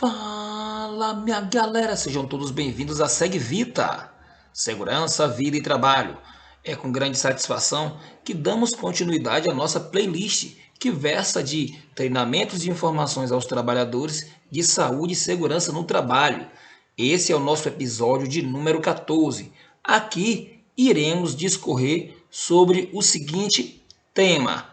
Fala, minha galera, sejam todos bem-vindos à Segue Vita, Segurança, Vida e Trabalho. É com grande satisfação que damos continuidade à nossa playlist que versa de treinamentos e informações aos trabalhadores de saúde e segurança no trabalho. Esse é o nosso episódio de número 14. Aqui iremos discorrer sobre o seguinte tema: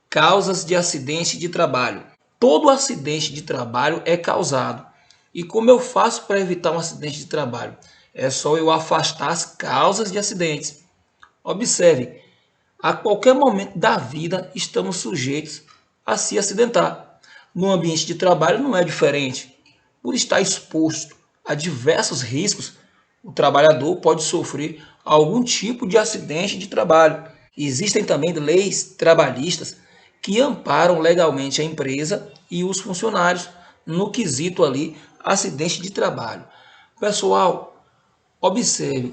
causas de acidente de trabalho. Todo acidente de trabalho é causado. E como eu faço para evitar um acidente de trabalho? É só eu afastar as causas de acidentes. Observe, a qualquer momento da vida estamos sujeitos a se acidentar. No ambiente de trabalho não é diferente. Por estar exposto a diversos riscos, o trabalhador pode sofrer algum tipo de acidente de trabalho. Existem também leis trabalhistas que amparam legalmente a empresa e os funcionários no quesito ali acidente de trabalho. Pessoal, observe,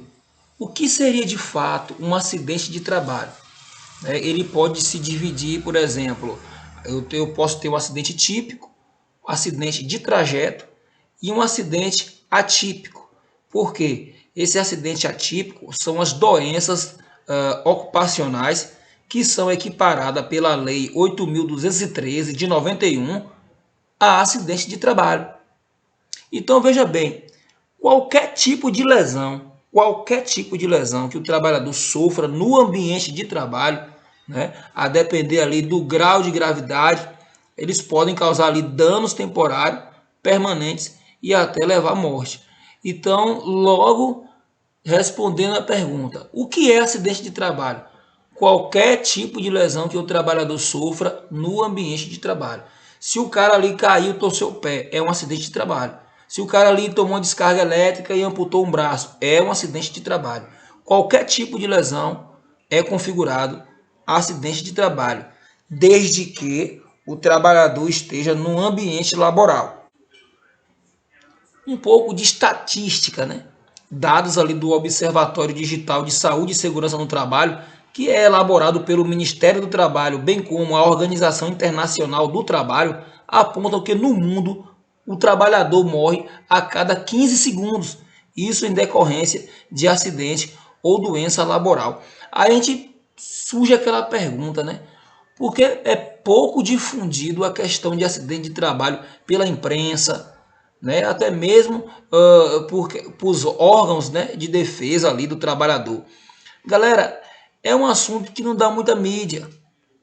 o que seria de fato um acidente de trabalho? Ele pode se dividir, por exemplo, eu posso ter um acidente típico, um acidente de trajeto e um acidente atípico. Por quê? Esse acidente atípico são as doenças ocupacionais que são equiparadas pela Lei 8.213 de 91 a acidente de trabalho. Então veja bem, qualquer tipo de lesão que o trabalhador sofra no ambiente de trabalho, né, a depender ali do grau de gravidade, eles podem causar ali danos temporários, permanentes e até levar à morte. Então, logo respondendo a pergunta, o que é acidente de trabalho? Qualquer tipo de lesão que o trabalhador sofra no ambiente de trabalho. Se o cara ali caiu, torceu o pé, é um acidente de trabalho. Se o cara ali tomou uma descarga elétrica e amputou um braço, é um acidente de trabalho. Qualquer tipo de lesão é configurado acidente de trabalho, desde que o trabalhador esteja no ambiente laboral. Um pouco de estatística, né? Dados ali do Observatório Digital de Saúde e Segurança no Trabalho, que é elaborado pelo Ministério do Trabalho, bem como a Organização Internacional do Trabalho, apontam que no mundo o trabalhador morre a cada 15 segundos, isso em decorrência de acidente ou doença laboral. Aí a gente surge aquela pergunta, né? Porque é pouco difundido a questão de acidente de trabalho pela imprensa, né? Até mesmo por os órgãos, né, de defesa ali do trabalhador. Galera, é um assunto que não dá muita mídia,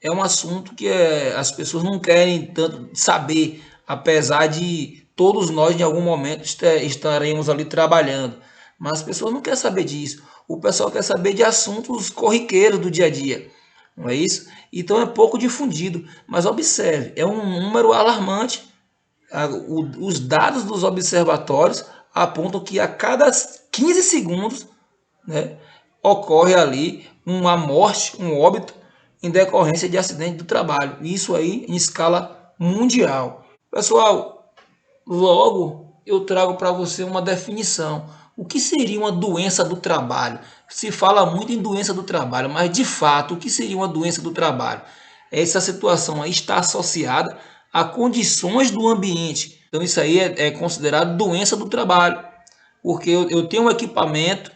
é um assunto que as pessoas não querem tanto saber, apesar de todos nós em algum momento estaremos ali trabalhando, mas as pessoas não querem saber disso. O pessoal quer saber de assuntos corriqueiros do dia a dia, não é isso? Então é pouco difundido, mas observe, é um número alarmante. Os dados dos observatórios apontam que a cada 15 segundos, né, ocorre ali uma morte, um óbito em decorrência de acidente do trabalho. Isso aí em escala mundial. Pessoal, logo eu trago para você uma definição. O que seria uma doença do trabalho? Se fala muito em doença do trabalho, mas de fato, o que seria uma doença do trabalho? Essa situação aí está associada a condições do ambiente. Então isso aí é considerado doença do trabalho, porque eu tenho um equipamento,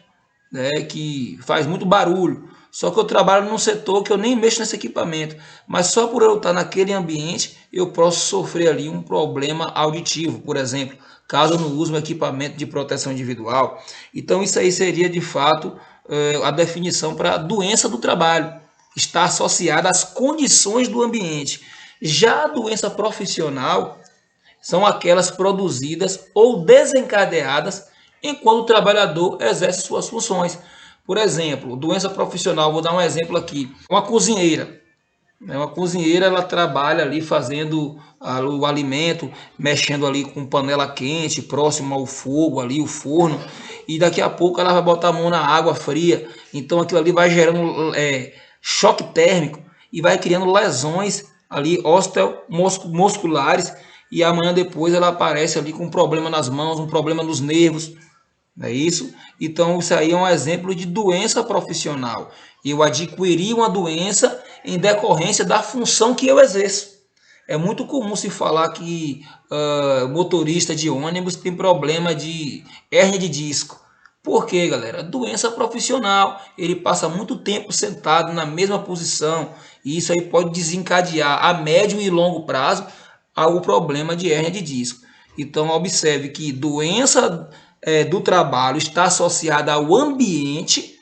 né, que faz muito barulho, só que eu trabalho num setor que eu nem mexo nesse equipamento, mas só por eu estar naquele ambiente eu posso sofrer ali um problema auditivo, por exemplo, caso eu não use um equipamento de proteção individual. Então isso aí seria de fato a definição para doença do trabalho, está associada às condições do ambiente. Já a doença profissional são aquelas produzidas ou desencadeadas enquanto o trabalhador exerce suas funções. Por exemplo, doença profissional, vou dar um exemplo aqui. Uma cozinheira. Uma cozinheira, ela trabalha ali fazendo o alimento, mexendo ali com panela quente, próximo ao fogo ali, o forno, e daqui a pouco ela vai botar a mão na água fria, então aquilo ali vai gerando choque térmico e vai criando lesões ali osteomusculares, e amanhã depois ela aparece ali com um problema nas mãos, um problema nos nervos, não é isso? Então, isso aí é um exemplo de doença profissional. Eu adquiri uma doença em decorrência da função que eu exerço. É muito comum se falar que motorista de ônibus tem problema de hérnia de disco. Por quê, galera? Doença profissional. Ele passa muito tempo sentado na mesma posição e isso aí pode desencadear a médio e longo prazo o problema de hérnia de disco. Então, observe que doença do trabalho está associada ao ambiente,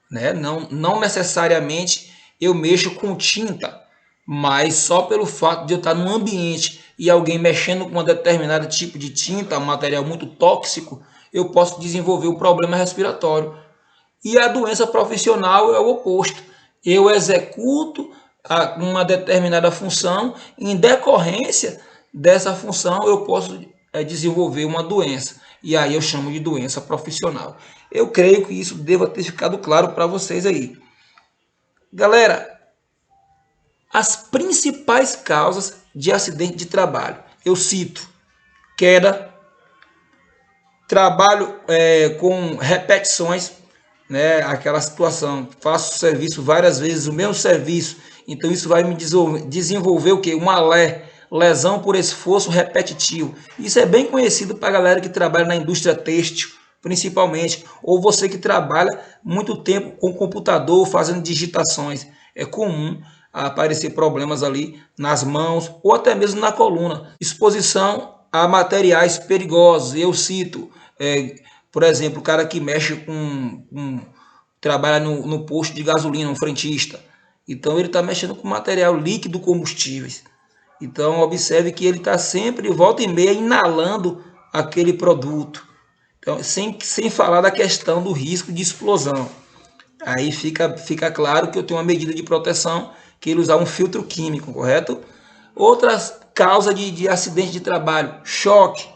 né? Não necessariamente eu mexo com tinta, mas só pelo fato de eu estar num ambiente e alguém mexendo com um determinado tipo de tinta, um material muito tóxico, eu posso desenvolver um problema respiratório. E a doença profissional é o oposto. Eu executo uma determinada função, em decorrência dessa função eu posso desenvolver uma doença. E aí eu chamo de doença profissional. Eu creio que isso deva ter ficado claro para vocês aí. Galera, as principais causas de acidente de trabalho. Eu cito queda, trabalho com repetições, né? Aquela situação, faço serviço várias vezes, o mesmo serviço, então isso vai me desenvolver o que? Uma lesão por esforço repetitivo. Isso é bem conhecido para a galera que trabalha na indústria têxtil, principalmente, ou você que trabalha muito tempo com computador, fazendo digitações. É comum aparecer problemas ali nas mãos ou até mesmo na coluna. Exposição a materiais perigosos. Eu cito, por exemplo, o cara que mexe trabalha no posto de gasolina, um frentista. Então ele está mexendo com material líquido, combustíveis. Então observe que ele está sempre, volta e meia, inalando aquele produto. Então, sem falar da questão do risco de explosão. Aí fica claro que eu tenho uma medida de proteção, que ele usar um filtro químico, correto? Outras causas de acidente de trabalho, choque.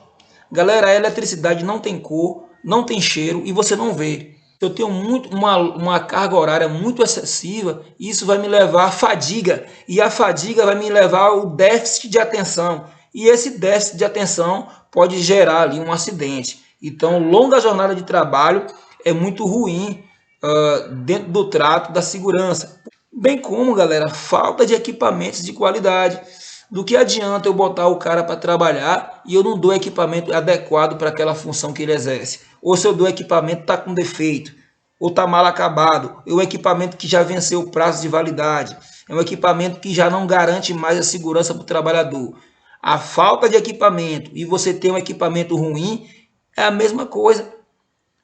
Galera, a eletricidade não tem cor, não tem cheiro e você não vê. Eu tenho uma carga horária muito excessiva, isso vai me levar à fadiga, e a fadiga vai me levar ao déficit de atenção, e esse déficit de atenção pode gerar ali um acidente. Então, longa jornada de trabalho é muito ruim dentro do trato da segurança. Bem como, galera, falta de equipamentos de qualidade. Do que adianta eu botar o cara para trabalhar e eu não dou equipamento adequado para aquela função que ele exerce? Ou se eu dou equipamento está com defeito, ou está mal acabado, é um equipamento que já venceu o prazo de validade, é um equipamento que já não garante mais a segurança para o trabalhador. A falta de equipamento e você ter um equipamento ruim é a mesma coisa.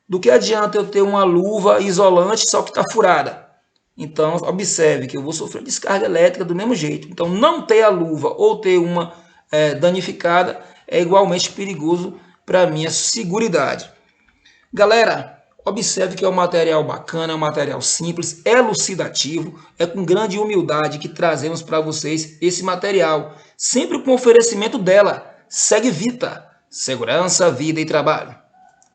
Do que adianta eu ter uma luva isolante só que está furada? Então, observe que eu vou sofrer descarga elétrica do mesmo jeito. Então, não ter a luva ou ter uma danificada é igualmente perigoso para a minha seguridade. Galera, observe que é um material bacana, é um material simples, é elucidativo, é com grande humildade que trazemos para vocês esse material. Sempre com oferecimento dela. Segue Vita, segurança, vida e trabalho.